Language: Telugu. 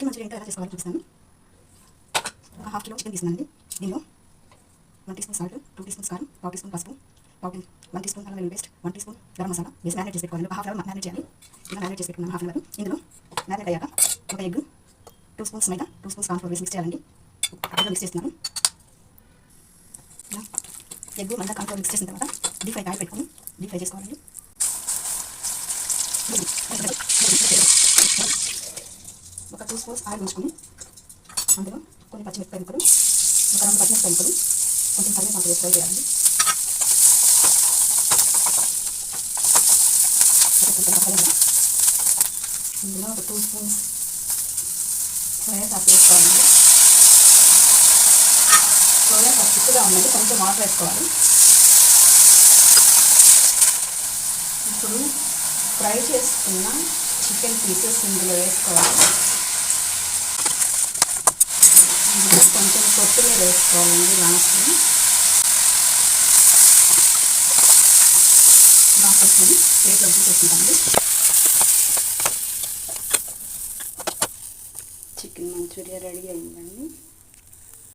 చికెన్ మంచూరియా ఇంట్లో ఎలా చేసుకోవాలో చూపిస్తాను. ఒక హాఫ్ కిలో చికెన్ తీసుకున్నానండి. దీనిలో 1 teaspoon salt, 2 teaspoons కారం, 1 టీ స్పూన్ పసుపు, 1 టీ స్పూన్ అల్లం వెల్లుల్లి paste, 1 teaspoon garam masala వేసి మ్యారినేట్ చేసి పెట్టుకోవాలి. ఒక హాఫ్ అవర్ మ్యారినేట్ చేయాలి. ఇలా మ్యారినేట్ చేసి పెట్టుకున్నాను హాఫ్ అవర్. ఇందులో మ్యారినేట్ అయ్యాక ఒక ఎగ్, 2 స్పూన్స్ మైదా, 2 స్పూన్స్ కార్న్ ఫ్లోర్ వేసి మిక్స్ చేయాలండి. ఇలా మిక్స్ చేస్తున్నాను. ఎగ్ మైదా కార్న్ ఫ్లోర్ మిక్స్ చేసిన తర్వాత డీప్ ఫ్రై ఆయిల్ పెట్టుకొని డీప్ ఫ్రై చేసుకోవాలండి. ఒక 2 స్పూన్స్ ఆయిల్ ఉంచుకొని అందులో కొన్ని పచ్చిమిరపకాయ ముక్కలు, ఒక 2 పచ్చిమిరపకాయ ముక్కలు, కొంచెం కరివేపాకు వేసి ఫ్రై చేయాలండి. ఇందులో ఒక 2 స్పూన్స్ సోయా సాస్ వేసుకోవాలండి. సోయా సాస్ చిక్కుగా ఉందండి, కొంచెం వాటర్ వేసుకోవాలి. ఇప్పుడు ఫ్రై చేసుకున్న చికెన్ పీసెస్ ఇందులో వేసుకోవాలి. ఇందులో కొంచెం కొత్తిమీర వేసుకోవాలండి. లాస్ట్ని బాగా పెట్టుకొని ప్లేట్లో తీసేసుకుంటామండి. చికెన్ మంచూరియా రెడీ అయిందండి.